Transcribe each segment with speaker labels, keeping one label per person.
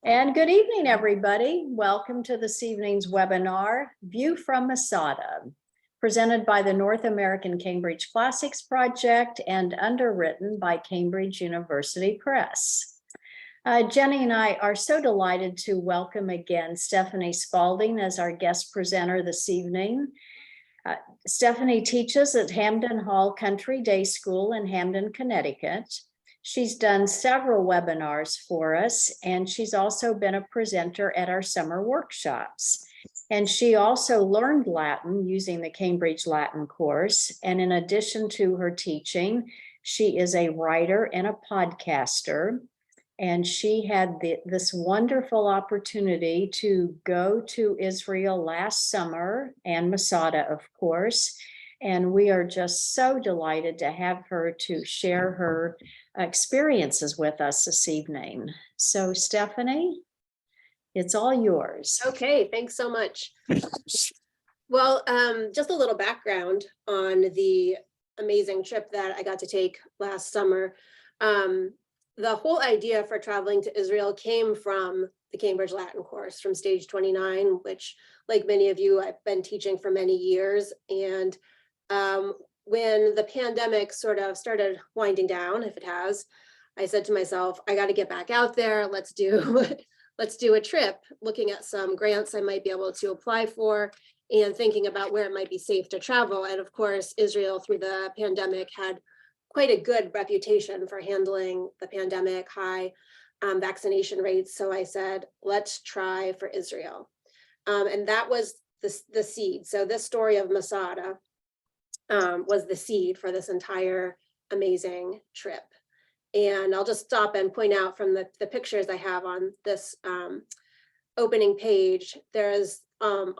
Speaker 1: And good evening, everybody. Welcome to this evening's webinar, View from Masada, presented by the North American Cambridge Classics Project and underwritten by Cambridge University Press. Jenny and I are so delighted to welcome again Stephanie Spaulding as our guest presenter this evening. Stephanie teaches at Hamden Hall Country Day School in Hamden, Connecticut. She's done several webinars for us, and she's also been a presenter at our summer workshops. And she also learned Latin using the Cambridge Latin course. And in addition to her teaching, she is a writer and a podcaster. And she had this wonderful opportunity to go to Israel last summer, and Masada, of course. And we are just so delighted to have her to share her experiences with us this evening. So Stephanie, it's all yours.
Speaker 2: Okay, thanks so much. Well, just a little background on the amazing trip that I got to take last summer. The whole idea for traveling to Israel came from the Cambridge Latin course from Stage 29, which, like many of you, I've been teaching for many years. And when the pandemic sort of started winding down, if it has, I said to myself, I got to get back out there. Let's do a trip, looking at some grants I might be able to apply for and thinking about where it might be safe to travel. And of course, Israel through the pandemic had quite a good reputation for handling the pandemic, high vaccination rates. So I said, let's try for Israel. And that was the seed. So this story of Masada was the seed for this entire amazing trip. And I'll just stop and point out from the pictures I have on this opening page, there's on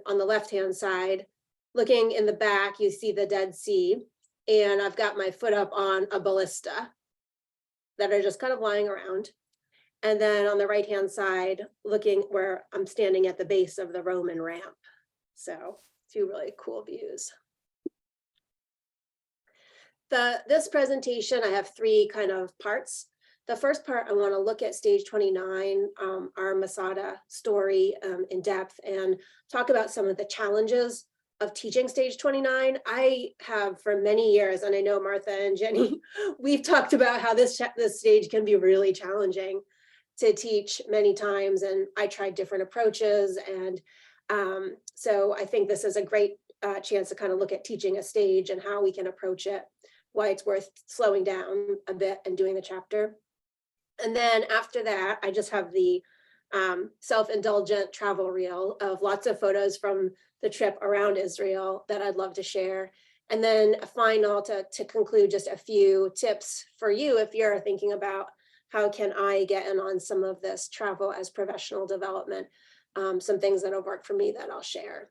Speaker 2: the left-hand side, looking in the back, you see the Dead Sea. And I've got my foot up on a ballista that are just kind of lying around. And then on the right-hand side, looking where I'm standing at the base of the Roman ramp. So two really cool views. This presentation, I have three kind of parts. The first part, I want to look at Stage 29, our Masada story in depth, and talk about some of the challenges of teaching Stage 29. I have for many years, and I know Martha and Jenny, we've talked about how this stage can be really challenging to teach many times, and I tried different approaches. And so I think this is a great chance to kind of look at teaching a stage and how we can approach it, why it's worth slowing down a bit and doing the chapter. And then after that, I just have the self-indulgent travel reel of lots of photos from the trip around Israel that I'd love to share. And then a final to conclude, just a few tips for you if you're thinking about how can I get in on some of this travel as professional development, some things that have worked for me that I'll share.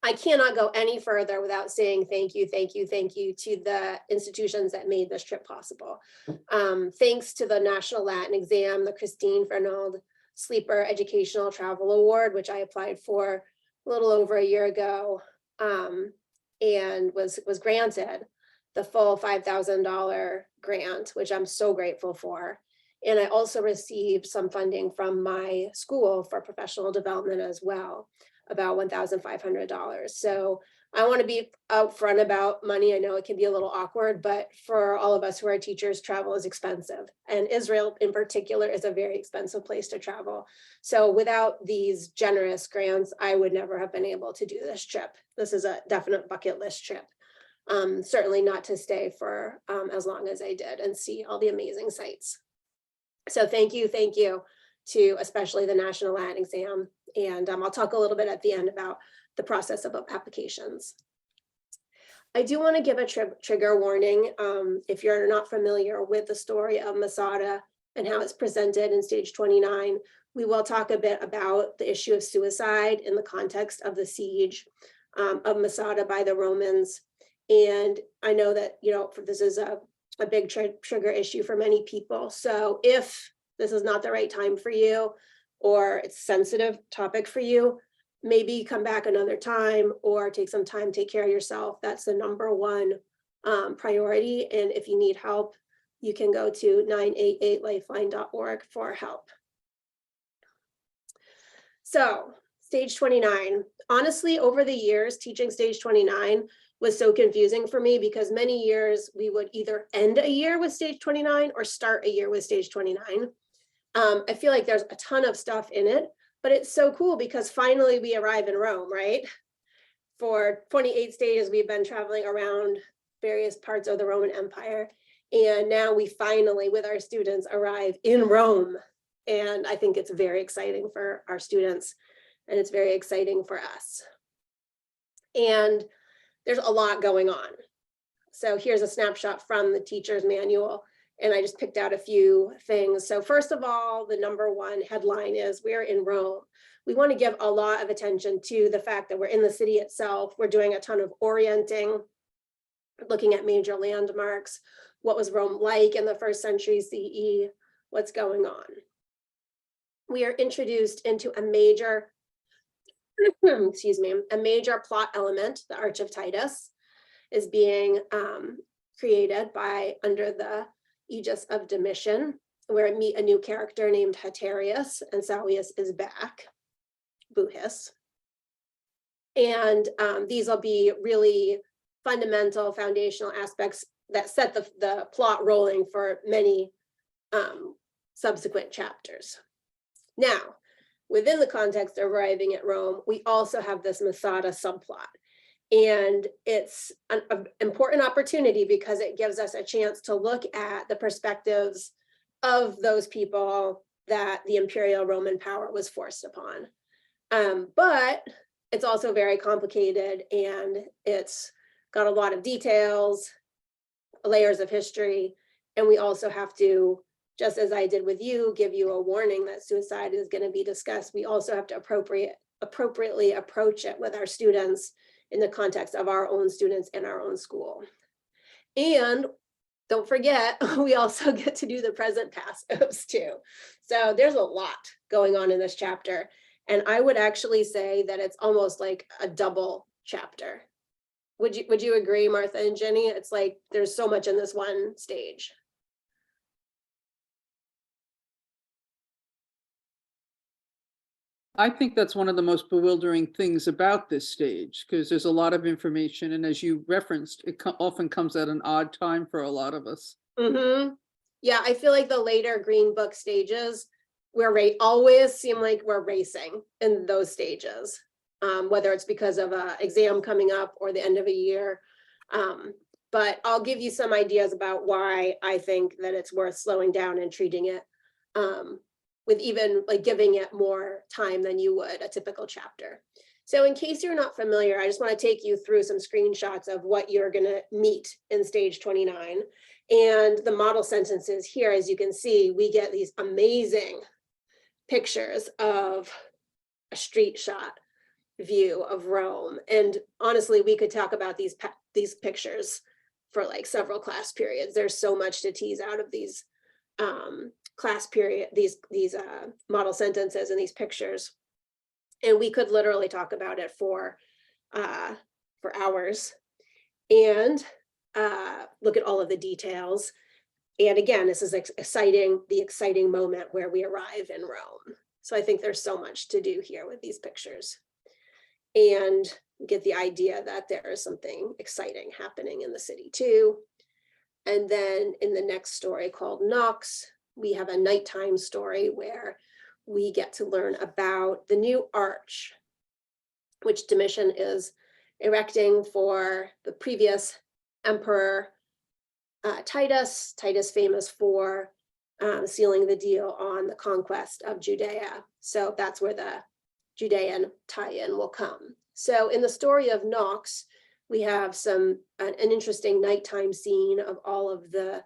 Speaker 2: I cannot go any further without saying thank you to the institutions that made this trip possible. Thanks to the National Latin Exam, the Christine Fernald Sleeper Educational Travel Award, which I applied for a little over a year ago, and was granted the full $5,000 grant, which I'm so grateful for. And I also received some funding from my school for professional development as well, about $1,500. So I want to be upfront about money. I know it can be a little awkward, but for all of us who are teachers, travel is expensive. And Israel in particular is a very expensive place to travel. So without these generous grants, I would never have been able to do this trip. This is a definite bucket list trip. Certainly not to stay for as long as I did and see all the amazing sights. So thank you to especially the National Latin Exam. And I'll talk a little bit at the end about the process of applications. I do want to give a trigger warning. If you're not familiar with the story of Masada and how it's presented in Stage 29, we will talk a bit about the issue of suicide in the context of the siege of Masada by the Romans. And I know that, this is a big trigger issue for many people. So if this is not the right time for you, or it's a sensitive topic for you, maybe come back another time or take some time, take care of yourself. That's the number one priority. And if you need help, you can go to 988lifeline.org for help. So stage 29, honestly, over the years, teaching stage 29 was so confusing for me because many years we would either end a year with stage 29 or start a year with stage 29. I feel like there's a ton of stuff in it, but it's so cool because finally we arrive in Rome, right? For 28 stages, we've been traveling around various parts of the Roman Empire. And now we finally, with our students, arrive in Rome. And I think it's very exciting for our students, and it's very exciting for us. And there's a lot going on. So here's a snapshot from the teacher's manual, and I just picked out a few things. So first of all, the #1 headline is "We're in Rome." We want to give a lot of attention to the fact that we're in the city itself. We're doing a ton of orienting, looking at major landmarks. What was Rome like in the 1st century CE? What's going on? We are introduced into a major, excuse me, a major plot element. The Arch of Titus is being created under the aegis of Domitian, where we meet a new character named Hatarius, and Salius is back, boo-hiss. And these will be really fundamental, foundational aspects that set the plot rolling for many subsequent chapters. Now, within the context of arriving at Rome, we also have this Masada subplot. And it's an important opportunity because it gives us a chance to look at the perspectives of those people that the imperial Roman power was forced upon. But it's also very complicated, and it's got a lot of details, layers of history, and we also have to, just as I did with you, give you a warning that suicide is going to be discussed. We also have to appropriately approach it with our students in the context of our own students in our own school. And don't forget, we also get to do the present passives too. So there's a lot going on in this chapter. And I would actually say that it's almost like a double chapter. Would you agree, Martha and Jenny? It's like there's so much in this one stage.
Speaker 3: I think that's one of the most bewildering things about this stage, because there's a lot of information, and as you referenced, it often comes at an odd time for a lot of us.
Speaker 2: Mm-hmm. Yeah, I feel like the later Green Book stages, always seem like we're racing in those stages, whether it's because of an exam coming up or the end of a year. But I'll give you some ideas about why I think that it's worth slowing down and treating it with even like giving it more time than you would a typical chapter. So in case you're not familiar, I just want to take you through some screenshots of what you're going to meet in stage 29. And the model sentences here, as you can see, we get these amazing pictures of a street shot view of Rome. And honestly, we could talk about these pictures for like several class periods. There's so much to tease out of these class period, these model sentences and these pictures. And we could literally talk about it for hours and look at all of the details. And again, this is the exciting moment where we arrive in Rome. So I think there's so much to do here with these pictures. And get the idea that there is something exciting happening in the city too. And then in the next story called Nox, we have a nighttime story where we get to learn about the new arch, which Domitian is erecting for the previous emperor, Titus. Titus famous for sealing the deal on the conquest of Judea. So that's where the Judean tie-in will come. So in the story of Nox, we have an interesting nighttime scene of all of the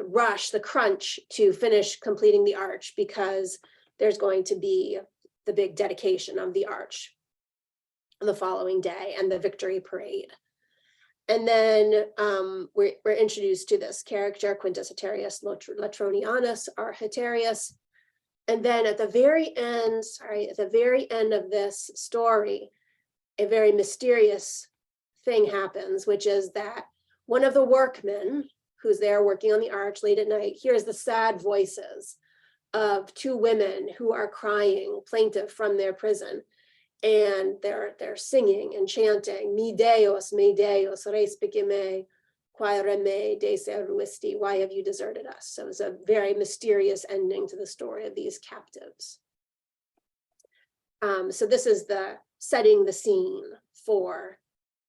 Speaker 2: rush, the crunch to finish completing the arch, because there's going to be the big dedication of the arch the following day and the victory parade. And then we're introduced to this character, Quintus Hatarius Latronianus, or Hatarius. And then at the very end of this story, a very mysterious thing happens, which is that one of the workmen who's there working on the arch late at night, hears the sad voices of two women who are crying plaintive from their prison. And they're singing and chanting, mi Deus, respice me, quaere me de seruisti, why have you deserted us? So it's a very mysterious ending to the story of these captives. So this is setting the scene for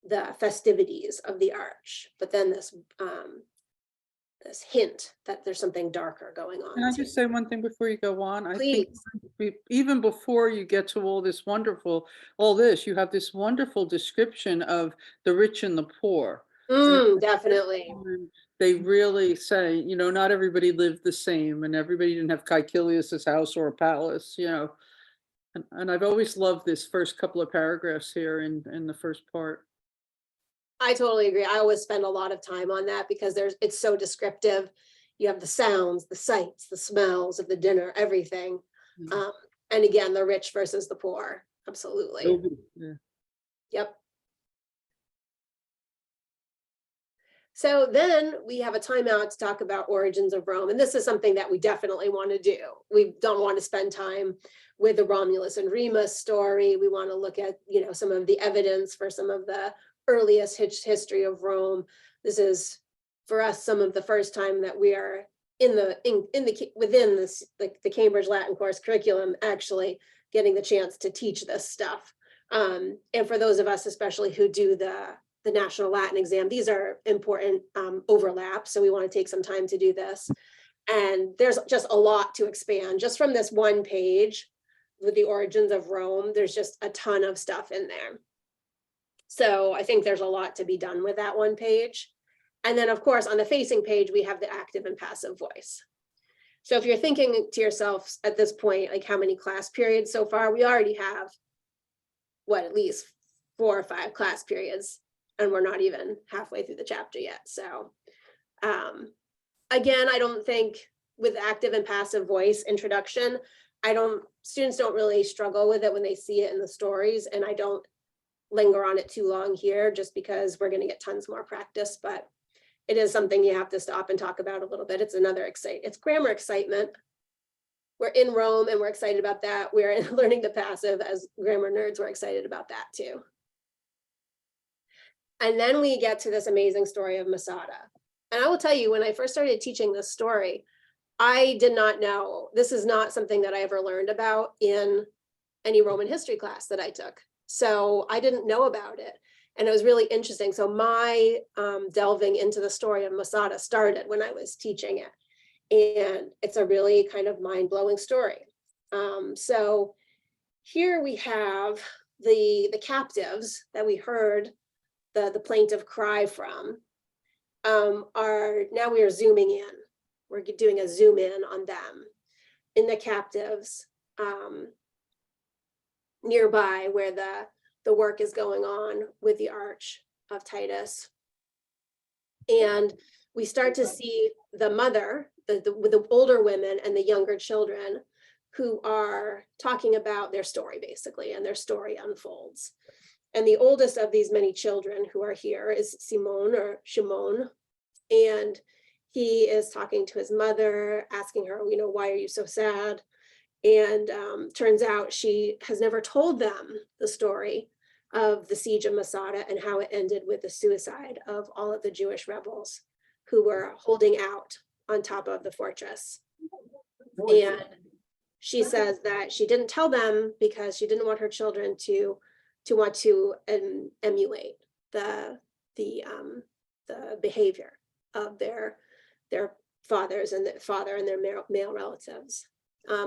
Speaker 2: the festivities of the arch, but then this hint that there's something darker going on.
Speaker 3: Can I just say one thing before you go on? I think
Speaker 2: Please.
Speaker 3: even before you get to all this, you have this wonderful description of the rich and the poor.
Speaker 2: Definitely.
Speaker 3: They really say, you know, not everybody lived the same, and everybody didn't have Caecilius's house or a palace, you know. And I've always loved this first couple of paragraphs here in the first part.
Speaker 2: I totally agree. I always spend a lot of time on that because it's so descriptive. You have the sounds, the sights, the smells of the dinner, everything.
Speaker 3: Mhm.
Speaker 2: And again, the rich versus the poor. Absolutely.
Speaker 3: Yeah.
Speaker 2: Yep. So then we have a timeout to talk about origins of Rome. And this is something that we definitely want to do. We don't want to spend time with the Romulus and Remus story. We want to look at, you know, some of the evidence for some of the earliest history of Rome. This is for us some of the first time that we are within this, like the Cambridge Latin course curriculum, actually getting the chance to teach this stuff. And for those of us especially who do the National Latin exam, these are important overlaps, so we want to take some time to do this. And there's just a lot to expand just from this one page with the origins of Rome. There's just a ton of stuff in there. So I think there's a lot to be done with that one page. And then of course, on the facing page, we have the active and passive voice. So if you're thinking to yourself at this point, like how many class periods so far, we already have at least 4 or 5 class periods, and we're not even halfway through the chapter yet. So again, I don't think with active and passive voice introduction, students don't really struggle with it when they see it in the stories, and I don't linger on it too long here just because we're going to get tons more practice, but it is something you have to stop and talk about a little bit. It's grammar excitement. We're in Rome and we're excited about that. We're learning the passive as grammar nerds. We're excited about that too. And then we get to this amazing story of Masada. And I will tell you, when I first started teaching this story, I did not know, this is not something that I ever learned about in any Roman history class that I took. So I didn't know about it. And it was really interesting. So my delving into the story of Masada started when I was teaching it. And it's a really kind of mind-blowing story. So here we have the captives that we heard the plaintive cry from now we are zooming in. We're doing a zoom in on them in the captives nearby where the work is going on with the Arch of Titus. And we start to see the mother, with the older women and the younger children who are talking about their story basically, and their story unfolds. And the oldest of these many children who are here is Shimon, and he is talking to his mother, asking her, you know, why are you so sad? And turns out she has never told them the story of the siege of Masada and how it ended with the suicide of all of the Jewish rebels who were holding out on top of the fortress. And she says that she didn't tell them because she didn't want her children to want to emulate the behavior of their fathers and their male relatives.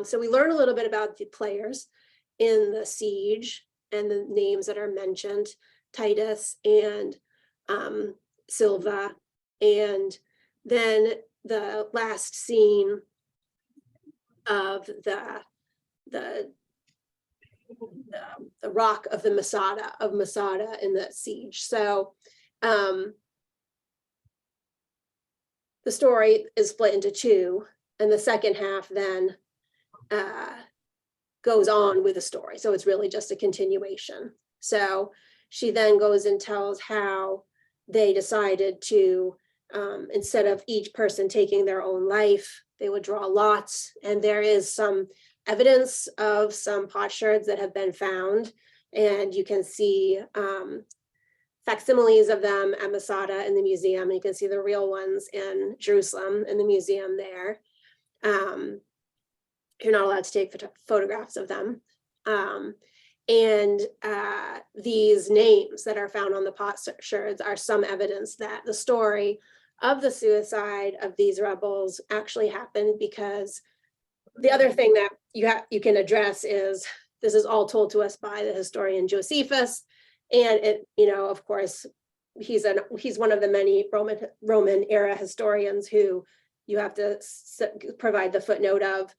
Speaker 2: So we learn a little bit about the players in the siege and the names that are mentioned, Titus and Silva. And then the last scene of the rock of the Masada in the siege. So the story is split into 2, and the second half then goes on with the story. So it's really just a continuation. So she then goes and tells how they decided to instead of each person taking their own life, they would draw lots. And there is some evidence of some potsherds that have been found. And you can see facsimiles of them at Masada in the museum. And you can see the real ones in Jerusalem in the museum there. You're not allowed to take photographs of them. These names that are found on the potsherds are some evidence that the story of the suicide of these rebels actually happened, because the other thing that you can address is this is all told to us by the historian Josephus, and it, of course, he's one of the many Roman era historians who you have to provide the footnote of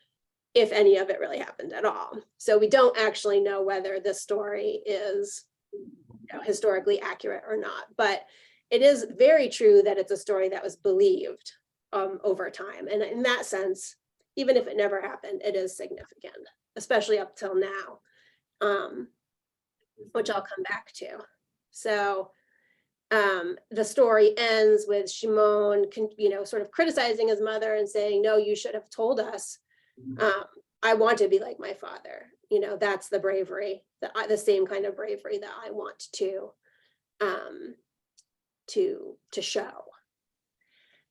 Speaker 2: if any of it really happened at all. So we don't actually know whether this story is historically accurate or not, but it is very true that it's a story that was believed over time. And in that sense, even if it never happened, it is significant, especially up till now, which I'll come back to. So the story ends with Shimon, sort of criticizing his mother and saying, no, you should have told us. I want to be like my father. That's the bravery, the same kind of bravery that I want to show.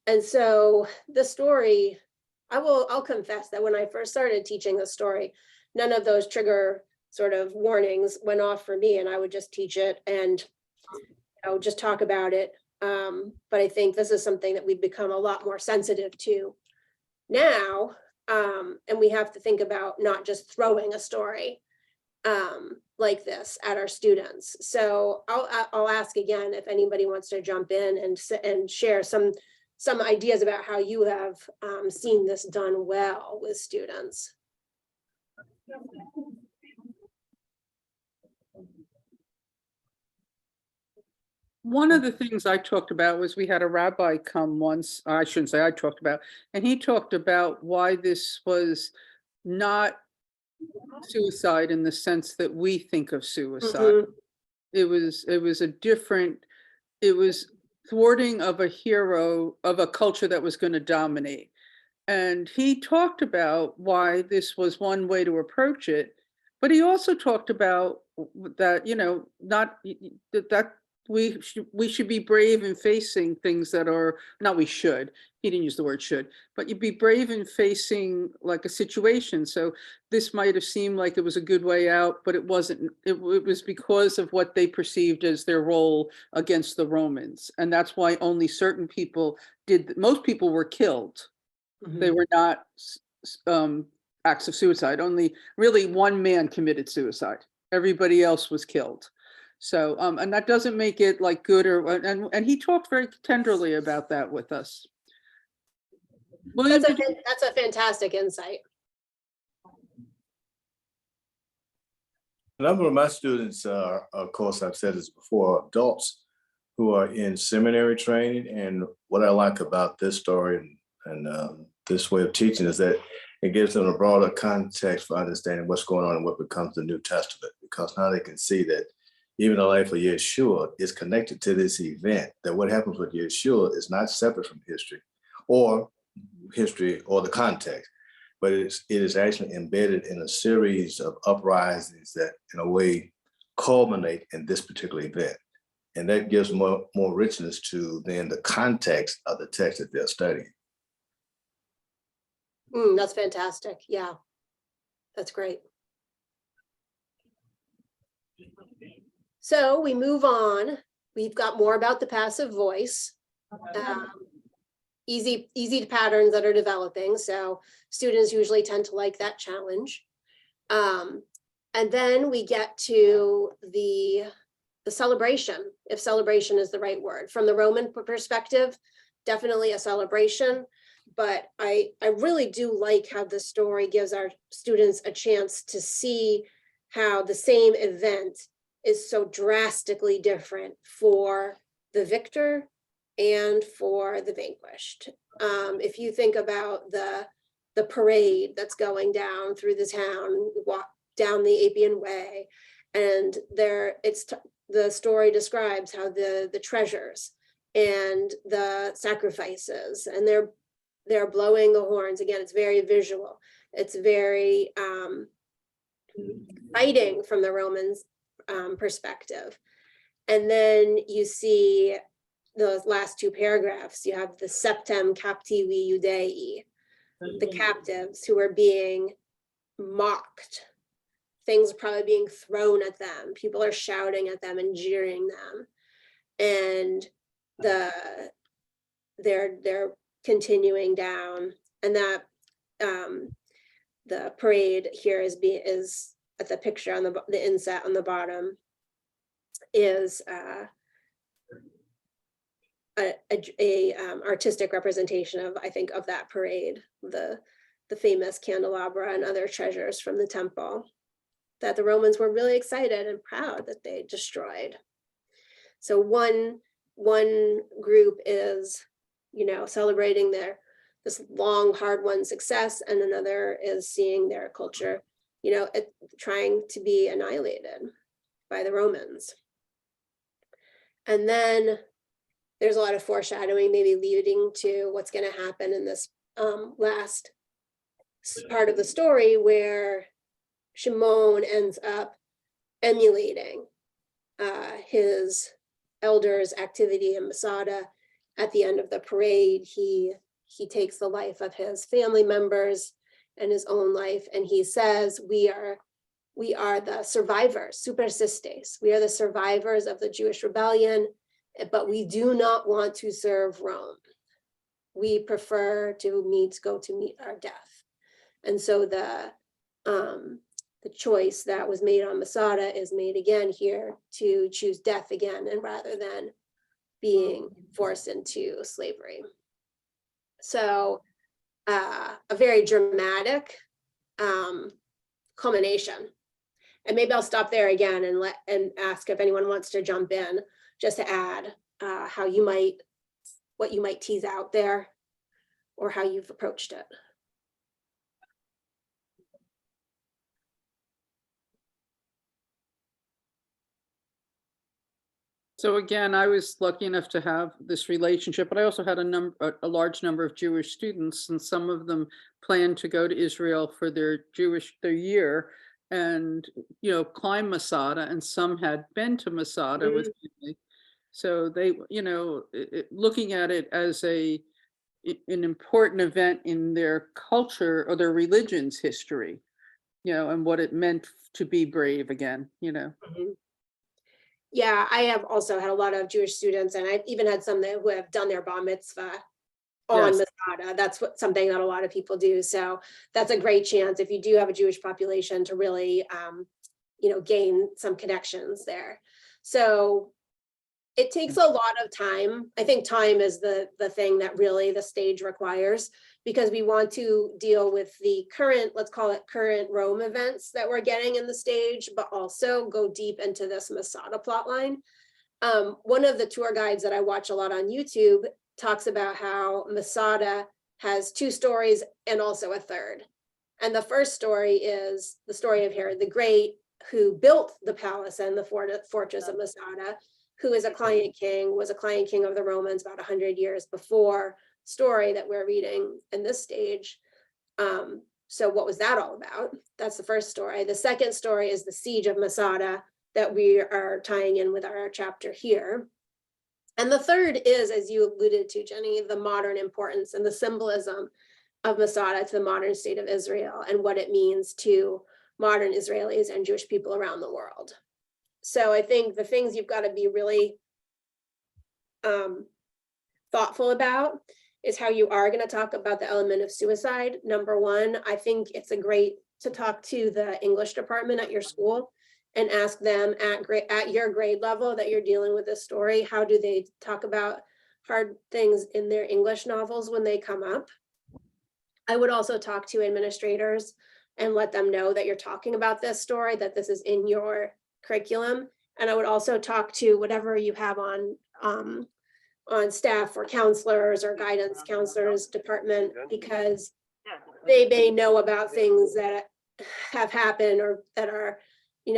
Speaker 2: And so the story, I'll confess that when I first started teaching the story, none of those trigger sort of warnings went off for me, and I would just teach it and just talk about it. But I think this is something that we've become a lot more sensitive to now. And we have to think about not just throwing a story like this at our students. So I'll ask again if anybody wants to jump in and share some ideas about how you have seen this done well with students.
Speaker 3: One of the things I talked about was we had a rabbi come once, I shouldn't say I talked about, and he talked about why this was not suicide in the sense that we think of suicide.
Speaker 2: Mhm.
Speaker 3: It was thwarting of a hero of a culture that was going to dominate. And he talked about why this was one way to approach it, but he also talked about that, not that we should be brave in facing things that are not, we should, he didn't use the word should, but you'd be brave in facing like a situation. So this might have seemed like it was a good way out, but it wasn't. It was because of what they perceived as their role against the Romans. And that's why only certain people did, most people were killed.
Speaker 2: Mhm.
Speaker 3: They were not acts of suicide. Only really one man committed suicide. Everybody else was killed. So, and that doesn't make it like good and he talked very tenderly about that with us. William,
Speaker 2: That's a fantastic insight.
Speaker 4: A number of my students are, of course, I've said this before, adults who are in seminary training. And what I like about this story and this way of teaching is that it gives them a broader context for understanding what's going on and what becomes the New Testament, because now they can see that even the life of Yeshua is connected to this event, that what happens with Yeshua is not separate from history or the context, but it is actually embedded in a series of uprisings that in a way culminate in this particular event. And that gives more richness to then the context of the text that they're studying.
Speaker 2: That's fantastic. Yeah, that's great. So we move on. We've got more about the passive voice. Easy patterns that are developing. So students usually tend to like that challenge. And then we get to the celebration, if celebration is the right word. From the Roman perspective, definitely a celebration. But I really do like how the story gives our students a chance to see how the same event is so drastically different for the victor and for the vanquished. If you think about the parade that's going down through the town, walk down the Appian Way, and the story describes how the treasures and the sacrifices, and they're blowing the horns. Again, it's very visual. It's very exciting from the Romans' perspective. And then you see those last two paragraphs. You have the septem captivi Judei, the captives who are being mocked. Things are probably being thrown at them. People are shouting at them and jeering them. And they're continuing down. And that the parade here is at the picture on the inset on the bottom is a artistic representation of, I think, of that parade, the famous candelabra and other treasures from the temple that the Romans were really excited and proud that they destroyed. So one group is, celebrating this long, hard-won success, and another is seeing their culture, trying to be annihilated by the Romans. And then there's a lot of foreshadowing, maybe leading to what's going to happen in this last part of the story, where Shimon ends up emulating his elders' activity in Masada. At the end of the parade, he takes the life of his family members and his own life, and he says, we are the survivors, supersistes. We are the survivors of the Jewish rebellion, but we do not want to serve Rome. We prefer to go to meet our death. And so the choice that was made on Masada is made again here to choose death again, and rather than being forced into slavery. So a very dramatic culmination. And maybe I'll stop there again and ask if anyone wants to jump in, just to add what you might tease out there, or how you've approached it.
Speaker 3: So again, I was lucky enough to have this relationship, but I also had a large number of Jewish students, and some of them planned to go to Israel for their year and, climb Masada, and some had been to Masada with me. So they, looking at it as an important event in their culture or their religion's history, and what it meant to be brave again,
Speaker 2: Yeah, I have also had a lot of Jewish students, and I've even had some who have done their bar mitzvah on Masada. That's something that a lot of people do. So that's a great chance, if you do have a Jewish population, to really, gain some connections there. So it takes a lot of time. I think time is the thing that really the stage requires, because we want to deal with the current, let's call it current Rome events that we're getting in the stage, but also go deep into this Masada plotline. One of the tour guides that I watch a lot on YouTube talks about how Masada has two stories and also a third. And the first story is the story of Herod the Great, who built the palace and the fortress of Masada, who is was a client king of the Romans about 100 years before story that we're reading in this stage. So what was that all about? That's the first story. The second story is the siege of Masada that we are tying in with our chapter here. And the third is, as you alluded to, Jenny, the modern importance and the symbolism of Masada to the modern state of Israel, and what it means to modern Israelis and Jewish people around the world. So I think the things you've got to be really thoughtful about is how you are going to talk about the element of suicide. Number one, I think it's great to talk to the English department at your school and ask them at your grade level that you're dealing with this story, how do they talk about hard things in their English novels when they come up? I would also talk to administrators and let them know that you're talking about this story, that this is in your curriculum. And I would also talk to whatever you have on staff, or counselors or guidance counselors department, because they may know about things that have happened or that are,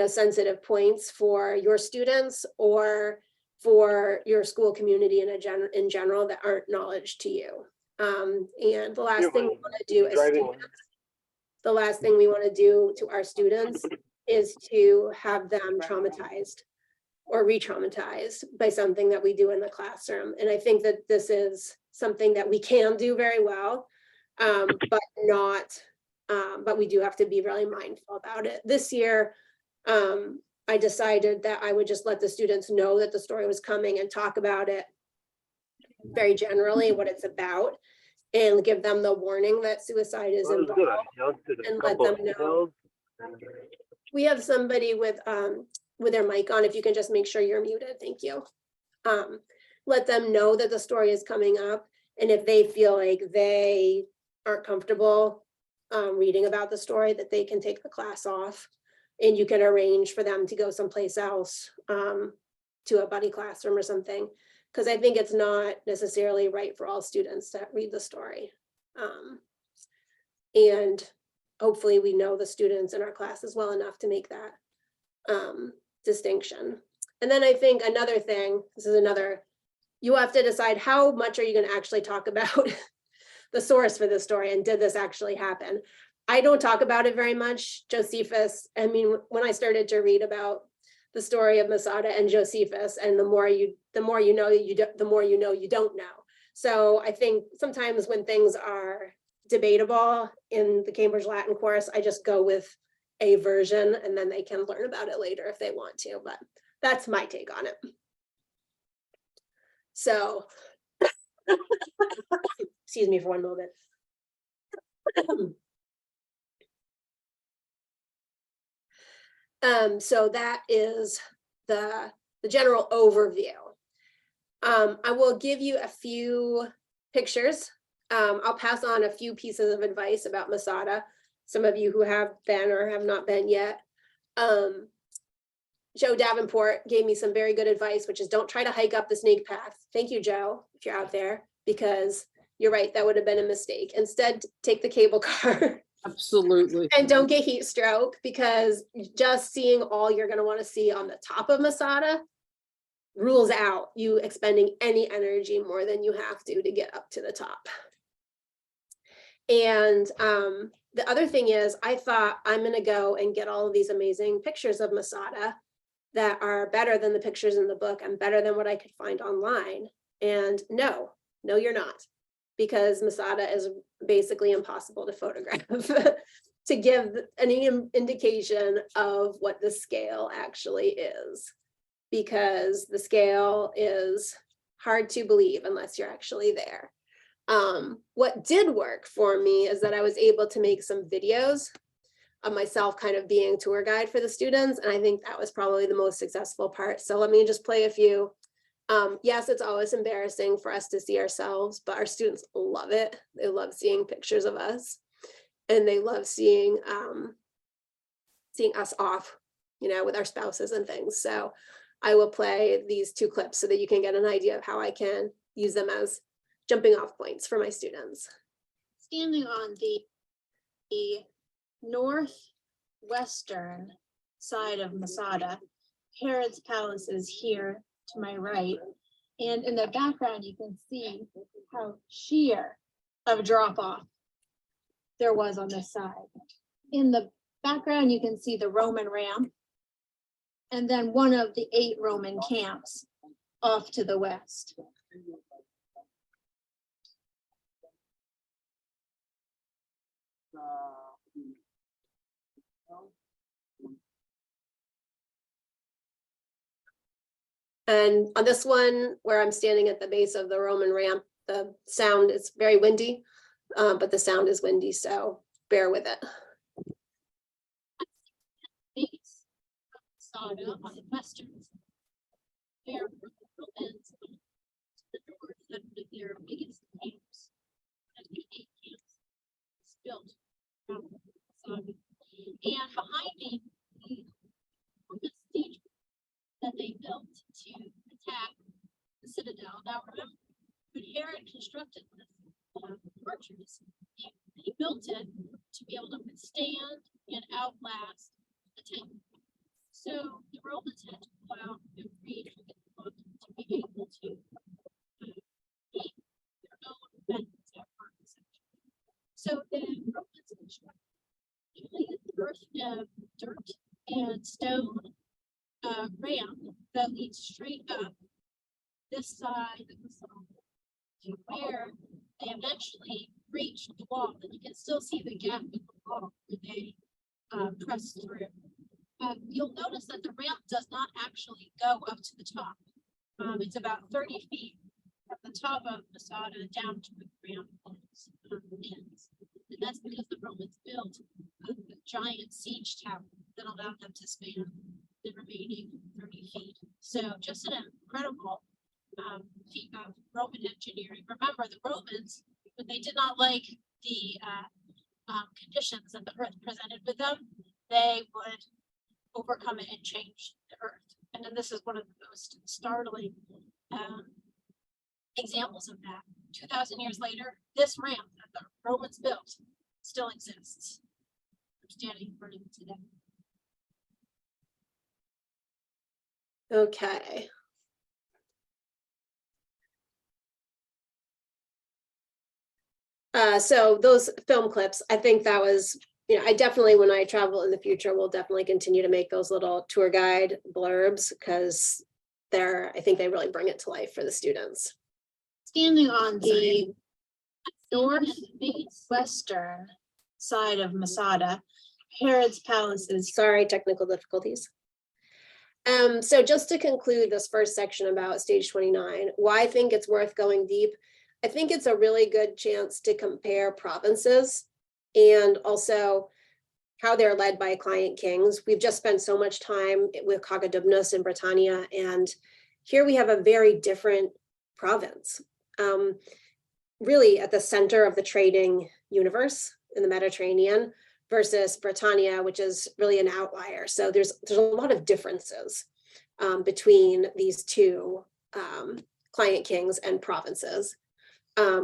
Speaker 2: sensitive points for your students or for your school community in general that aren't knowledge to you. And the last thing we want to do as students, the last thing we want to do to our students is to have them traumatized or re-traumatized by something that we do in the classroom. And I think that this is something that we can do very well, but we do have to be really mindful about it. This year, I decided that I would just let the students know that the story was coming and talk about it very generally, what it's about, and give them the warning that suicide is involved, and let them know. We have somebody with their mic on. If you can just make sure you're muted, thank you. Let them know that the story is coming up, and if they feel like they aren't comfortable reading about the story, that they can take the class off, and you can arrange for them to go someplace else, to a buddy classroom or something, because I think it's not necessarily right for all students to read the story. And hopefully we know the students in our classes well enough to make that distinction. And then I think another thing, you have to decide how much are you going to actually talk about the source for this story, and did this actually happen? I don't talk about it very much. Josephus, I mean, when I started to read about the story of Masada and Josephus, and the more you know, the more you know you don't know. So I think sometimes when things are debatable in the Cambridge Latin course, I just go with a version, and then they can learn about it later if they want to, but that's my take on it. So, excuse me for one moment. So that is the general overview. I will give you a few pictures. I'll pass on a few pieces of advice about Masada. Some of you who have been or have not been yet. Joe Davenport gave me some very good advice, which is don't try to hike up the snake path. Thank you, Joe, if you're out there, because you're right, that would have been a mistake. Instead, take the cable car.
Speaker 3: Absolutely.
Speaker 2: And don't get heat stroke, because just seeing all you're going to want to see on the top of Masada rules out you expending any energy more than you have to get up to the top. And the other thing is, I thought I'm going to go and get all of these amazing pictures of Masada that are better than the pictures in the book and better than what I could find online. And no, you're not, because Masada is basically impossible to photograph to give any indication of what the scale actually is, because the scale is hard to believe unless you're actually there. What did work for me is that I was able to make some videos of myself kind of being tour guide for the students, and I think that was probably the most successful part. So let me just play a few. Yes, it's always embarrassing for us to see ourselves, but our students love it. They love seeing pictures of us, and they love seeing us off, with our spouses and things. So I will play these two clips so that you can get an idea of how I can use them as jumping off points for my students.
Speaker 5: Standing on the northwestern side of Masada, Herod's palace is here to my right, and in the background you can see how sheer of a drop off there was on this side. In the background you can see the Roman ramp, and then one of the 8 Roman camps off to the west.
Speaker 2: And on this one, where I'm standing at the base of the Roman ramp, the sound is very windy, but the sound is windy, so bear with it.
Speaker 5: Base of Masada on the western fair ends to the north that are their biggest camps. And the 8 camps is built around Masada. And behind me, the stage that they built to attack the citadel. Now remember, when Herod constructed this archers, he built it to be able to withstand and outlast attack. So the Romans had to go out and breed to be able to make their own methods of architecture. So the Romans constructed dirt and stone ramp that leads straight up this side of the song to where they eventually reached the wall, and you can still see the gap in the wall where they pressed through. You'll notice that the ramp does not actually go up to the top. It's about 30 feet from the top of Masada down to the ramp ends. And that's because the Romans built a giant siege tower that allowed them to span the remaining 30 feet. So just an incredible feat of Roman engineering. Remember, the Romans, when they did not like the conditions that the earth presented with them, they would overcome it and change the earth. And then this is one of the most startling examples of that. 2,000 years later, this ramp that the Romans built still exists. I'm standing in front of it today.
Speaker 2: Okay. So those film clips, I think that was, you know, I definitely, when I travel in the future, will definitely continue to make those little tour guide blurbs because I think they really bring it to life for the students.
Speaker 1: Standing on the northwestern side of Masada, Herod's palace is.
Speaker 2: Sorry, technical difficulties. So just to conclude this first section about stage 29, why I think it's worth going deep. I think it's a really good chance to compare provinces and also how they're led by client kings. We've just spent so much time with Kagadubnus in Britannia, and here we have a very different province, really at the center of the trading universe in the Mediterranean versus Britannia, which is really an outlier. So there's a lot of differences between these two client kings and provinces.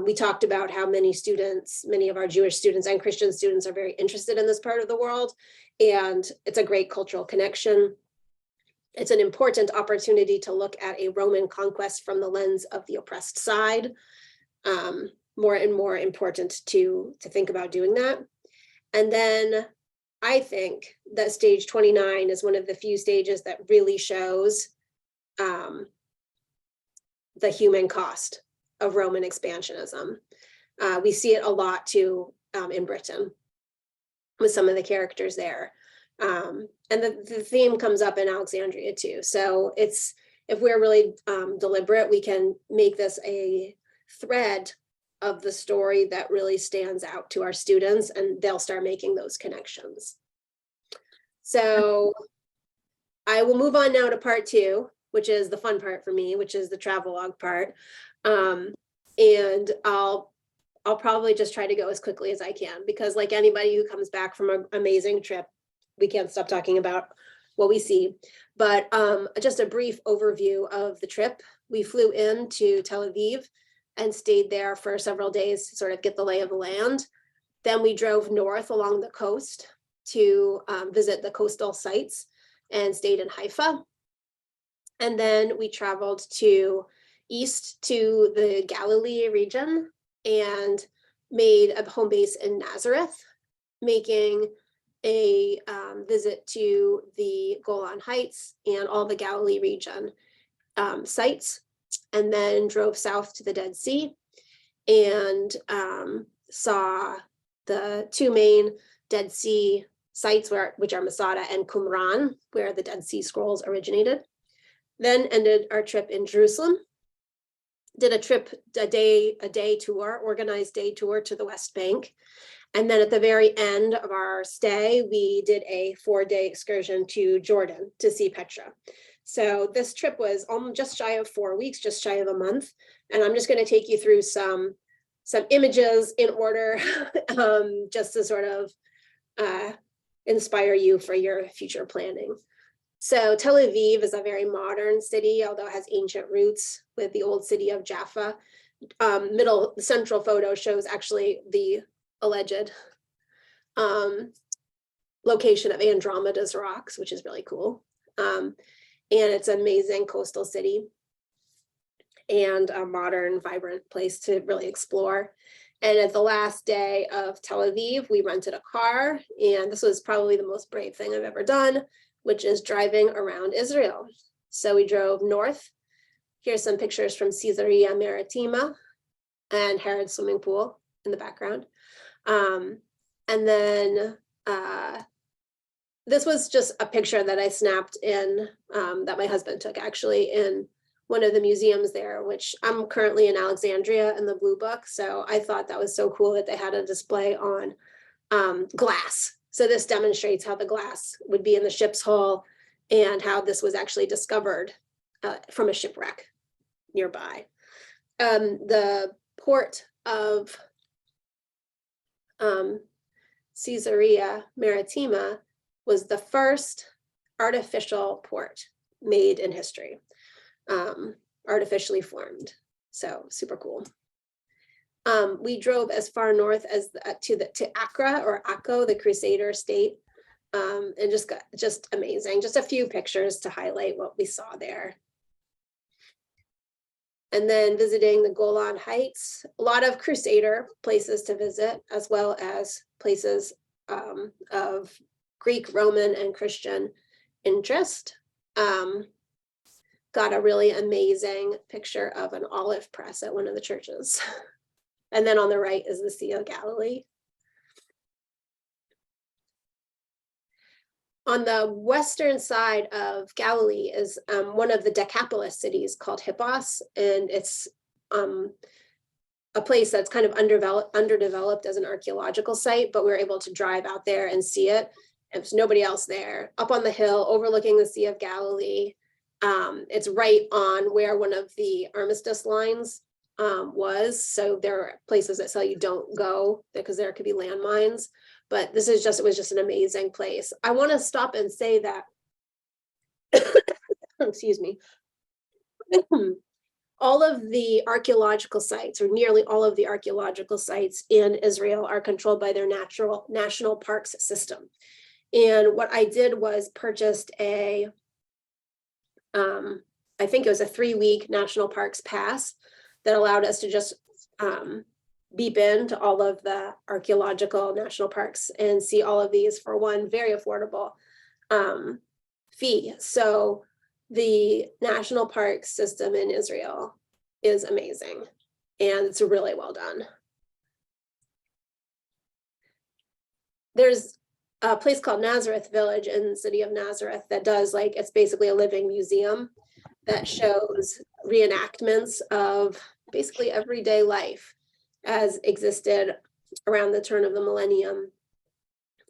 Speaker 2: We talked about how many of our Jewish students and Christian students are very interested in this part of the world, and it's a great cultural connection. It's an important opportunity to look at a Roman conquest from the lens of the oppressed side. More and more important to think about doing that. And then I think that stage 29 is one of the few stages that really shows the human cost of Roman expansionism. We see it a lot too in Britain with some of the characters there. And the theme comes up in Alexandria too. So if we're really deliberate, we can make this a thread of the story that really stands out to our students, and they'll start making those connections. So I will move on now to part 2, which is the fun part for me, which is the travelogue part. And I'll probably just try to go as quickly as I can, because like anybody who comes back from an amazing trip, we can't stop talking about what we see. But just a brief overview of the trip. We flew into Tel Aviv and stayed there for several days to sort of get the lay of the land. Then we drove north along the coast to visit the coastal sites and stayed in Haifa. And then we traveled east to the Galilee region and made a home base in Nazareth, making a visit to the Golan Heights and all the Galilee region sites, and then drove south to the Dead Sea and saw the 2 main Dead Sea sites, which are Masada and Qumran, where the Dead Sea Scrolls originated. Then ended our trip in Jerusalem, did a day tour, organized day tour to the West Bank. And then at the very end of our stay, we did a 4-day excursion to Jordan to see Petra. So this trip was just shy of 4 weeks, just shy of a month. And I'm just going to take you through some images in order, just to sort of inspire you for your future planning. So Tel Aviv is a very modern city, although it has ancient roots with the old city of Jaffa. The central photo shows actually the alleged location of Andromeda's rocks, which is really cool. And it's an amazing coastal city. and a modern, vibrant place to really explore. And at the last day of Tel Aviv, we rented a car, and this was probably the most brave thing I've ever done, which is driving around Israel. So we drove north. Here's some pictures from Caesarea Maritima and Herod's swimming pool in the background. And then this was just a picture that I snapped in, that my husband took actually in one of the museums there, which I'm currently in Alexandria in the Blue Book. So I thought that was so cool that they had a display on glass. So this demonstrates how the glass would be in the ship's hull and how this was actually discovered from a shipwreck nearby. The port of Caesarea Maritima was the first artificial port made in history, artificially formed. So super cool. We drove as far north as to Accra or Akko, the Crusader state, and just amazing. Just a few pictures to highlight what we saw there. And then visiting the Golan Heights, a lot of Crusader places to visit, as well as places of Greek, Roman, and Christian interest. Got a really amazing picture of an olive press at one of the churches. And then on the right is the Sea of Galilee. On the western side of Galilee is one of the Decapolis cities called Hippos, and it's a place that's kind of underdeveloped as an archaeological site, but we were able to drive out there and see it. And there's nobody else there. Up on the hill overlooking the Sea of Galilee. It's right on where one of the armistice lines was. So there are places that tell you don't go because there could be landmines. But this is it was just an amazing place. I want to stop and say that, excuse me, all of the archaeological sites, or nearly all of the archaeological sites in Israel, are controlled by their national parks system. And what I did was purchased I think it was a 3-week national parks pass that allowed us to just beep into all of the archaeological national parks and see all of these for one very affordable fee. So the national park system in Israel is amazing, and it's really well done. There's a place called Nazareth Village in the city of Nazareth that does it's basically a living museum that shows reenactments of basically everyday life as existed around the turn of the millennium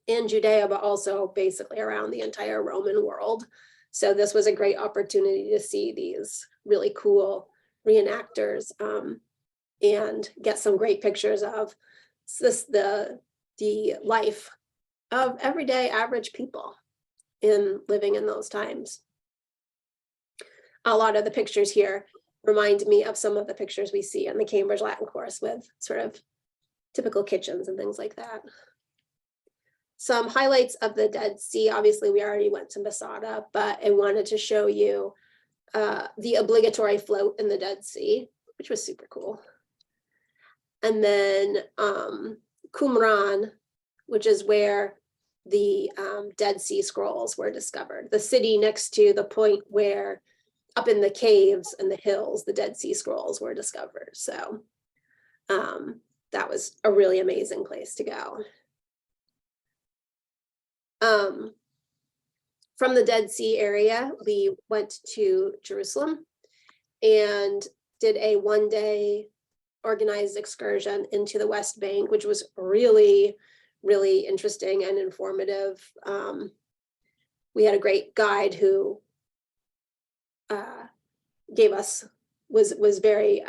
Speaker 2: in Judea, but also basically around the entire Roman world. So this was a great opportunity to see these really cool reenactors and get some great pictures of the life of everyday average people living in those times. A lot of the pictures here remind me of some of the pictures we see in the Cambridge Latin course with sort of typical kitchens and things like that. Some highlights of the Dead Sea. Obviously, we already went to Masada, but I wanted to show you the obligatory float in the Dead Sea, which was super cool. And then Qumran, which is where the Dead Sea Scrolls were discovered. The city next to the point where up in the caves and the hills, the Dead Sea Scrolls were discovered. So that was a really amazing place to go. From the Dead Sea area, we went to Jerusalem and did a 1-day organized excursion into the West Bank, which was really, really interesting and informative. We had a great guide who was very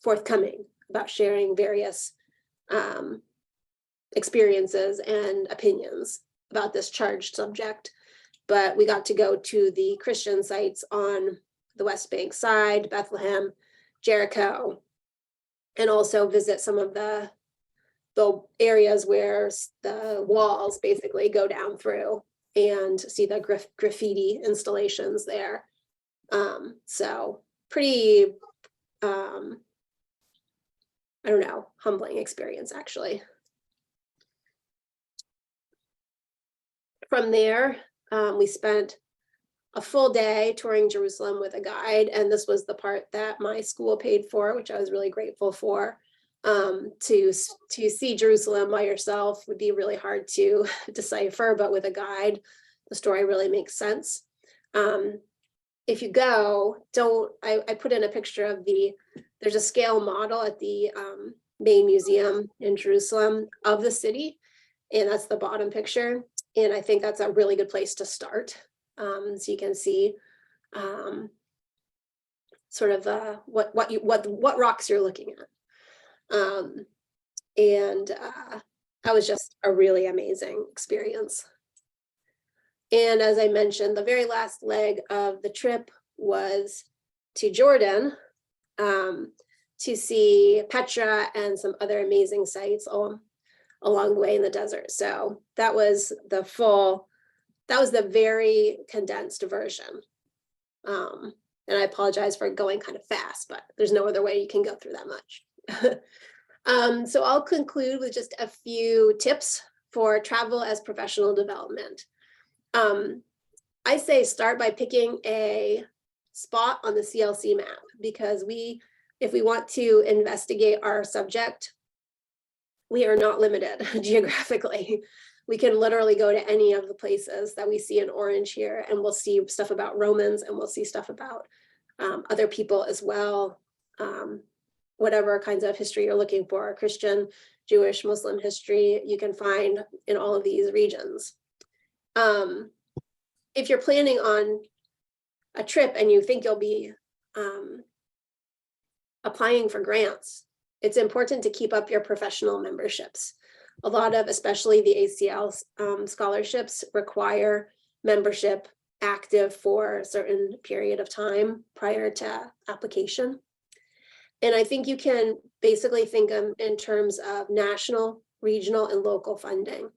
Speaker 2: forthcoming about sharing various experiences and opinions about this charged subject. But we got to go to the Christian sites on the West Bank side, Bethlehem, Jericho, and also visit some of the areas where the walls basically go down through and see the graffiti installations there. So pretty I don't know, humbling experience, actually. From there, we spent a full day touring Jerusalem with a guide, and this was the part that my school paid for, which I was really grateful for. To see Jerusalem by yourself would be really hard to decipher, but with a guide, the story really makes sense. If you go, I put in a picture of there's a scale model at the main museum in Jerusalem of the city, and that's the bottom picture. And I think that's a really good place to start. So you can see sort of what rocks you're looking at. That was just a really amazing experience. And as I mentioned, the very last leg of the trip was to Jordan to see Petra and some other amazing sites along the way in the desert. So that was the very condensed version. And I apologize for going kind of fast, but there's no other way you can go through that much. So I'll conclude with just a few tips for travel as professional development. I say start by picking a spot on the CLC map, because if we want to investigate our subject, we are not limited geographically. We can literally go to any of the places that we see in orange here, and we'll see stuff about Romans, and we'll see stuff about other people as well. Whatever kinds of history you're looking for, Christian, Jewish, Muslim history, you can find in all of these regions. If you're planning on a trip and you think you'll be applying for grants, it's important to keep up your professional memberships. A lot of, especially the ACL scholarships, require membership active for a certain period of time prior to application. And I think you can basically think in terms of national, regional, and local funding.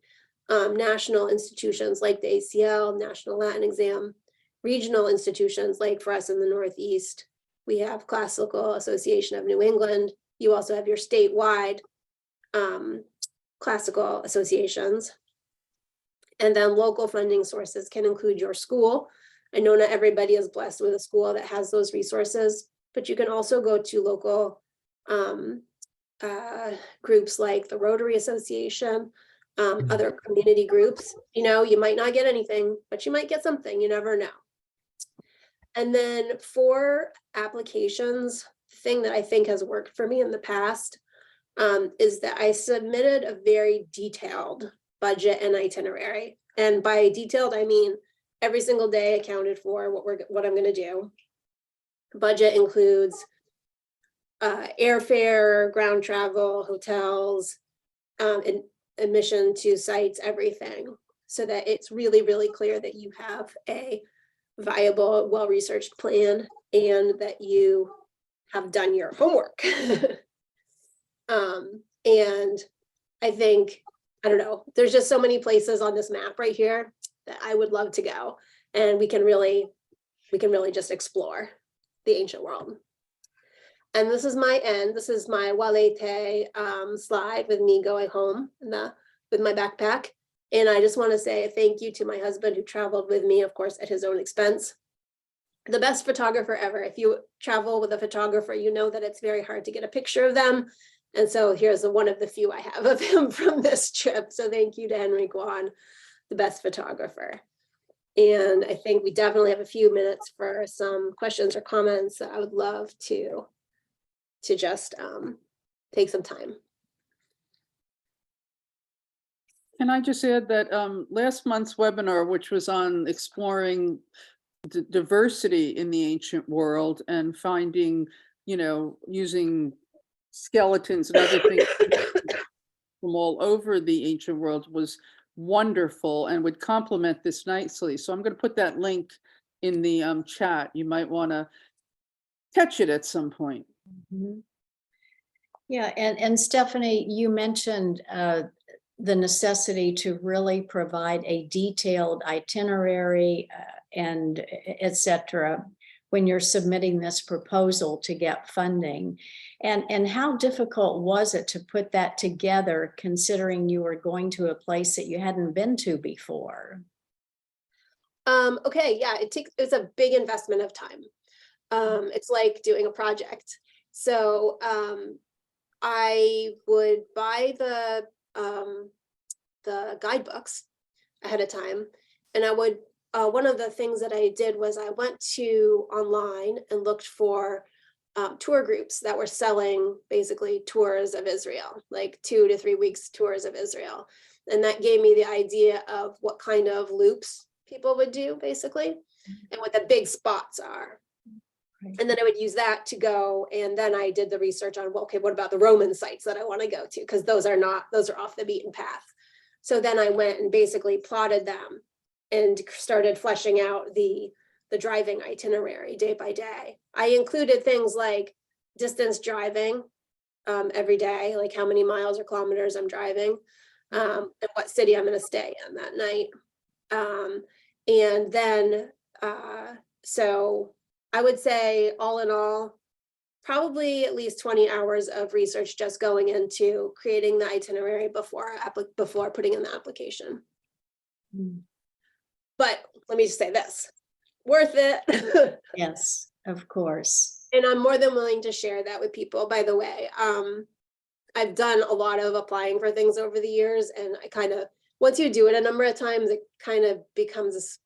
Speaker 2: National institutions like the ACL, National Latin Exam, regional institutions like for us in the Northeast, we have Classical Association of New England. You also have your statewide classical associations. And then local funding sources can include your school. I know not everybody is blessed with a school that has those resources, but you can also go to local groups like the Rotary Association, other community groups. You know, you might not get anything, but you might get something, you never know. And then for applications, the thing that I think has worked for me in the past is that I submitted a very detailed budget and itinerary. And by detailed, I mean every single day accounted for what I'm going to do. Budget includes airfare, ground travel, hotels, and admission to sites, everything, so that it's really, really clear that you have a viable, well-researched plan and that you have done your homework. And I think, I don't know, there's just so many places on this map right here that I would love to go, and we can really just explore the ancient world. And this is my end. This is my Walete slide with me going home with my backpack. And I just want to say thank you to my husband who traveled with me, of course, at his own expense. The best photographer ever. If you travel with a photographer, you know that it's very hard to get a picture of them. And so here's one of the few I have of him from this trip. So thank you to Henry Guan, the best photographer. And I think we definitely have a few minutes for some questions or comments that I would love to just take some time.
Speaker 3: Can I just add that last month's webinar, which was on exploring the diversity in the ancient world and finding, using skeletons and other things from all over the ancient world, was wonderful and would complement this nicely. So I'm going to put that link in the chat. You might want to catch it at some point.
Speaker 1: Mm-hmm. Yeah, and Stephanie, you mentioned the necessity to really provide a detailed itinerary and et cetera. when you're submitting this proposal to get funding. And how difficult was it to put that together, considering you were going to a place that you hadn't been to before?
Speaker 2: Okay, yeah, it's a big investment of time. It's like doing a project. So I would buy the guidebooks ahead of time, and I would one of the things that I did was I went to online and looked for tour groups that were selling basically tours of Israel, like 2 to 3 weeks tours of Israel. And that gave me the idea of what kind of loops people would do basically, and what the big spots are.
Speaker 1: Right.
Speaker 2: And then I would use that to go, and then I did the research on, well, okay, what about the Roman sites that I want to go to? Because those are off the beaten path. So then I went and basically plotted them and started fleshing out the driving itinerary day by day. I included things like distance driving every day, like how many miles or kilometers I'm driving, and what city I'm going to stay in that night. And then, so I would say all in all, probably at least 20 hours of research just going into creating the itinerary before putting in the application.
Speaker 1: Mm.
Speaker 2: But let me just say this, worth it.
Speaker 1: Yes, of course.
Speaker 2: And I'm more than willing to share that with people. By the way, I've done a lot of applying for things over the years, and I kind of, once you do it a number of times, it kind of becomes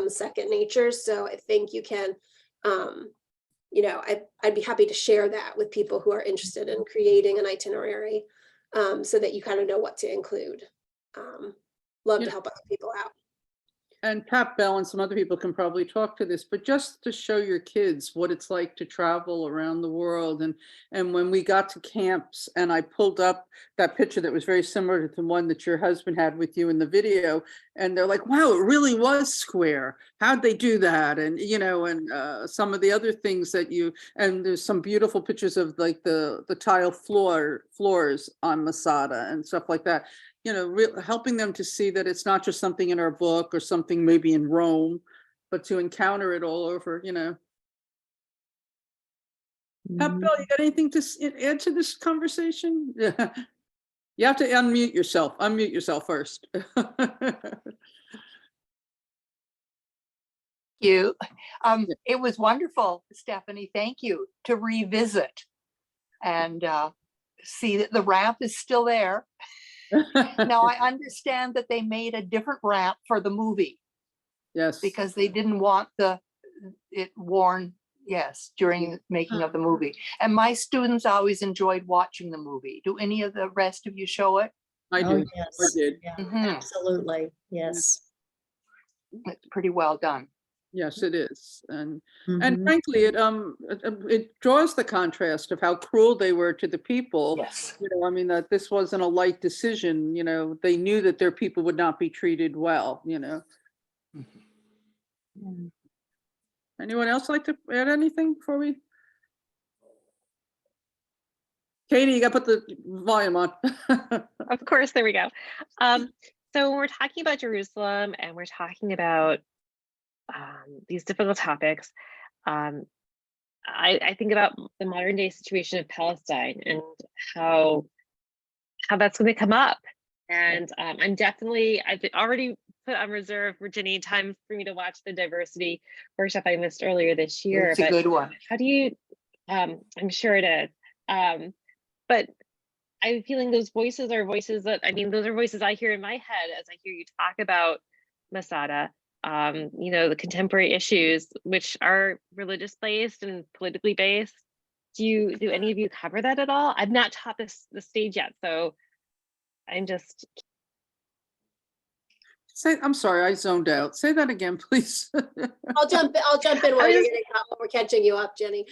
Speaker 2: second nature. So I think you can, you know, I'd be happy to share that with people who are interested in creating an itinerary, so that you kind of know what to include. Love to help other people out.
Speaker 3: And Pat Bell and some other people can probably talk to this, but just to show your kids what it's like to travel around the world. And when we got to camps and I pulled up that picture that was very similar to the one that your husband had with you in the video, and they're like, wow, it really was square. How'd they do that? And, you know, and some of the other things that and there's some beautiful pictures of like the tile floors on Masada and stuff like that. You know, helping them to see that it's not just something in our book or something maybe in Rome, but to encounter it all over, you know. Pat Bell, you got anything to add to this conversation? Yeah. You have to unmute yourself. Unmute yourself first.
Speaker 6: You. It was wonderful, Stephanie. Thank you, to revisit and see that the ramp is still there. Now I understand that they made a different ramp for the movie.
Speaker 3: Yes.
Speaker 6: Because they didn't want it worn, yes, during the making of the movie. And my students always enjoyed watching the movie. Do any of the rest of you show it?
Speaker 3: I
Speaker 1: Oh,
Speaker 3: did.
Speaker 1: yes.
Speaker 3: I did.
Speaker 1: Yeah, absolutely. Yes.
Speaker 6: It's pretty well done.
Speaker 3: Yes, it is. And
Speaker 1: Mhm.
Speaker 3: frankly, it draws the contrast of how cruel they were to the people.
Speaker 6: Yes.
Speaker 3: You know, I mean, that this wasn't a light decision. You know, they knew that their people would not be treated well, you know.
Speaker 1: Yeah.
Speaker 3: Anyone else like to add anything before we? Katie, you got to put the volume on.
Speaker 7: Of course, there we go. So when we're talking about Jerusalem and we're talking about these difficult topics, I think about the modern day situation of Palestine and how that's going to come up. And I've already put on reserve, Virginia, time for me to watch the diversity workshop I missed earlier this year.
Speaker 6: It's a good one.
Speaker 7: How do you, I'm sure it is. But I'm feeling those voices are voices that, I mean, those are voices I hear in my head as I hear you talk about Masada, you know, the contemporary issues, which are religious based and politically based. Do any of you cover that at all? I've not taught the stage yet, so I'm just.
Speaker 2: I'm
Speaker 3: sorry, I zoned out. Say that again, please.
Speaker 2: I'll jump in while we're catching you up, Jenny.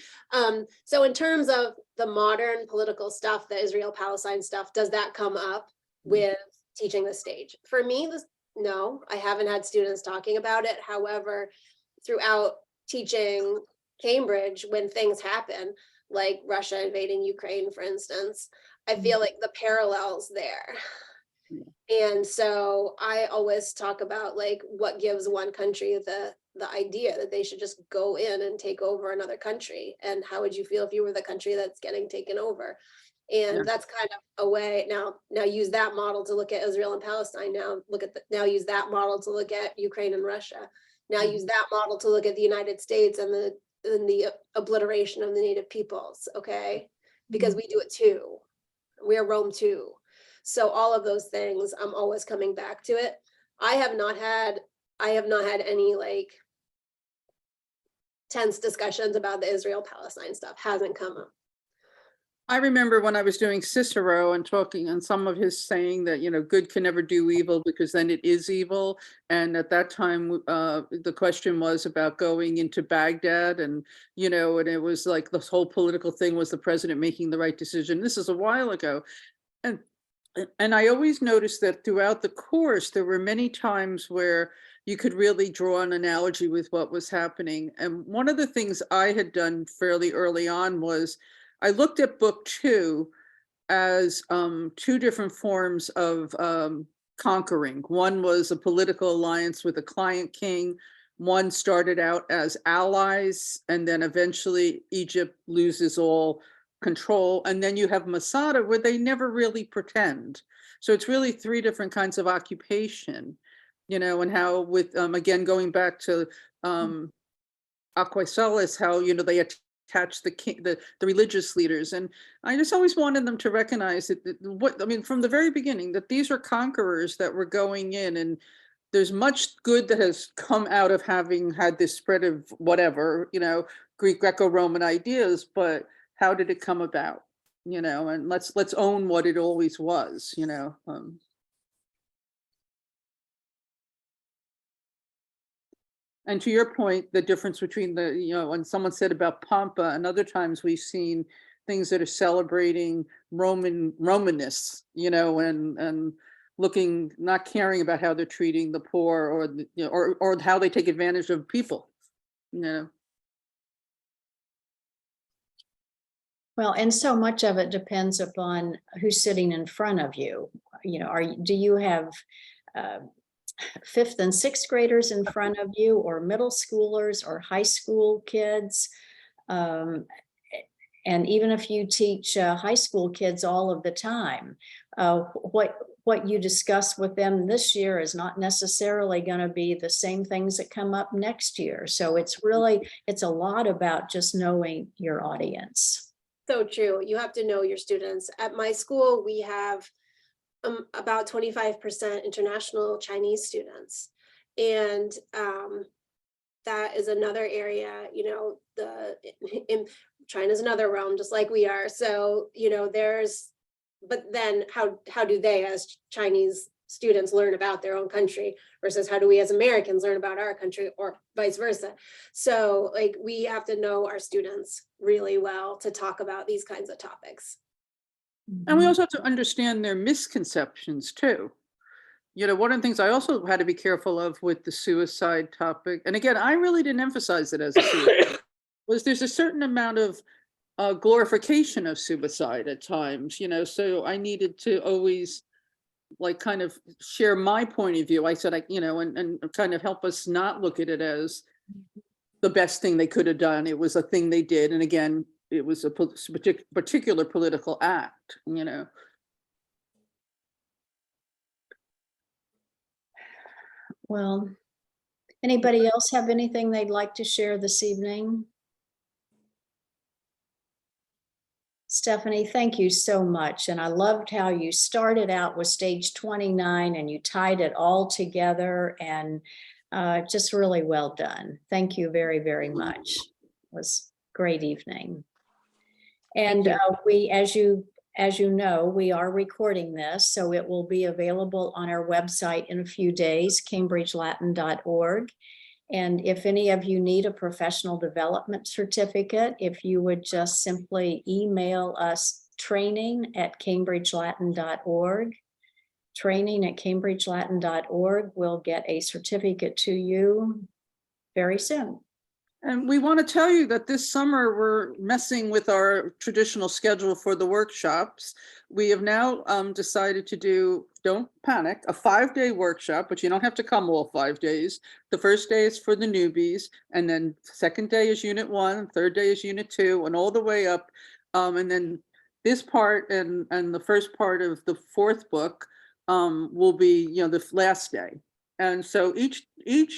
Speaker 2: So in terms of the modern political stuff, the Israel-Palestine stuff, does that come up with teaching the stage? For me, no, I haven't had students talking about it. However, throughout teaching Cambridge, when things happen, like Russia invading Ukraine, for instance, I feel like the parallels there. And so I always talk about like what gives one country the idea that they should just go in and take over another country. And how would you feel if you were the country that's getting taken over? And
Speaker 3: Yeah.
Speaker 2: that's kind of a way now use that model to look at Israel and Palestine. Now use that model to look at Ukraine and Russia. Now
Speaker 3: Mhm.
Speaker 2: use that model to look at the United States and the obliteration of the native peoples. Okay, because we do it too. We are Rome too. So all of those things, I'm always coming back to it. I have not had any like tense discussions about the Israel-Palestine stuff. Hasn't come up.
Speaker 3: I remember when I was doing Cicero and talking and some of his saying that, you know, good can never do evil because then it is evil. And at that time, the question was about going into Baghdad and, you know, and it was like this whole political thing was the president making the right decision. This is a while ago. And I always noticed that throughout the course, there were many times where you could really draw an analogy with what was happening. And one of the things I had done fairly early on was I looked at book 2 as 2 different forms of conquering. One was a political alliance with a client king. One started out as allies, and then eventually Egypt loses all control. And then you have Masada, where they never really pretend. So it's really 3 different kinds of occupation, you know, and how with, again, going back to Aquasalis, how, you know, they attach the king, the religious leaders. And I just always wanted them to recognize that, from the very beginning, that these are conquerors that were going in, and there's much good that has come out of having had this spread of whatever, you know, Greek Greco-Roman ideas, but how did it come about? You know, and let's own what it always was, you know. And to your point, the difference between the, you know, when someone said about Pampa, and other times we've seen things that are celebrating Romanness, you know, and looking, not caring about how they're treating the poor or, you know, or how they take advantage of people, you know.
Speaker 1: Well, and so much of it depends upon who's sitting in front of you. You know, do you have 5th and 6th graders in front of you, or middle schoolers, or high school kids? And even if you teach high school kids all of the time, what you discuss with them this year is not necessarily going to be the same things that come up next year. So it's a lot about just knowing your audience.
Speaker 2: So true. You have to know your students. At my school, we have about 25% international Chinese students. And that is another area, you know, China's another realm, just like we are. So, you know, but then how do they as Chinese students learn about their own country versus how do we as Americans learn about our country, or vice versa? So like, we have to know our students really well to talk about these kinds of topics.
Speaker 3: And we also have to understand their misconceptions too. You know, one of the things I also had to be careful of with the suicide topic, and again, I really didn't emphasize it as a suicide, was there's a certain amount of glorification of suicide at times, you know, so I needed to always like kind of share my point of view. I said, you know, and kind of help us not look at it as the best thing they could have done. It was a thing they did. And again, it was a particular political act, you know.
Speaker 1: Well, anybody else have anything they'd like to share this evening? Stephanie, thank you so much. And I loved how you started out with stage 29 and you tied it all together, and just really well done. Thank you very, very much. It was a great evening. And we, as you know, we are recording this, so it will be available on our website in a few days, cambridgelatin.org. And if any of you need a professional development certificate, if you would just simply email us training@cambridgelatin.org. Training@cambridgelatin.org will get a certificate to you very soon.
Speaker 3: And we want to tell you that this summer, we're messing with our traditional schedule for the workshops. We have now decided to do, don't panic, a 5-day workshop, but you don't have to come all 5 days. The first day is for the newbies, and then second day is unit 1, third day is unit 2, and all the way up. And then this part and the first part of the 4th book will be, the last day. And so each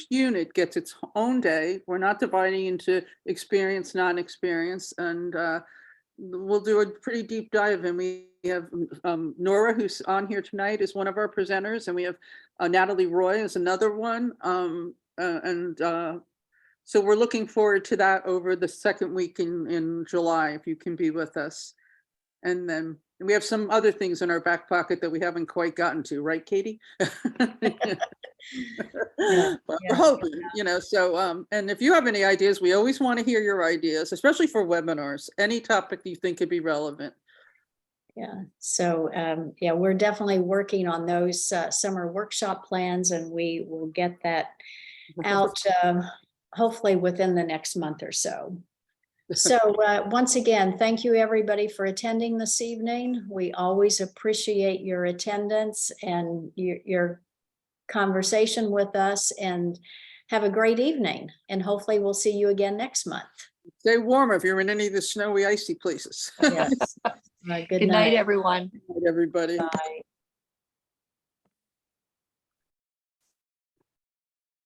Speaker 3: unit gets its own day. We're not dividing into experience, non-experience, and we'll do a pretty deep dive. And we have Nora, who's on here tonight, is one of our presenters, and we have Natalie Roy is another one. So we're looking forward to that over the second week in July, if you can be with us. And then we have some other things in our back pocket that we haven't quite gotten to, right, Katie? We're hoping, so, and if you have any ideas, we always want to hear your ideas, especially for webinars, any topic you think could be relevant.
Speaker 1: Yeah, so we're definitely working on those summer workshop plans, and we will get that out hopefully within the next month or so. So once again, thank you everybody for attending this evening. We always appreciate your attendance and your conversation with us, and have a great evening. And hopefully we'll see you again next month.
Speaker 3: Stay warm if you're in any of the snowy, icy places.
Speaker 1: Yes. Good
Speaker 6: Good night, everyone.
Speaker 3: Good night, everybody.
Speaker 1: Bye.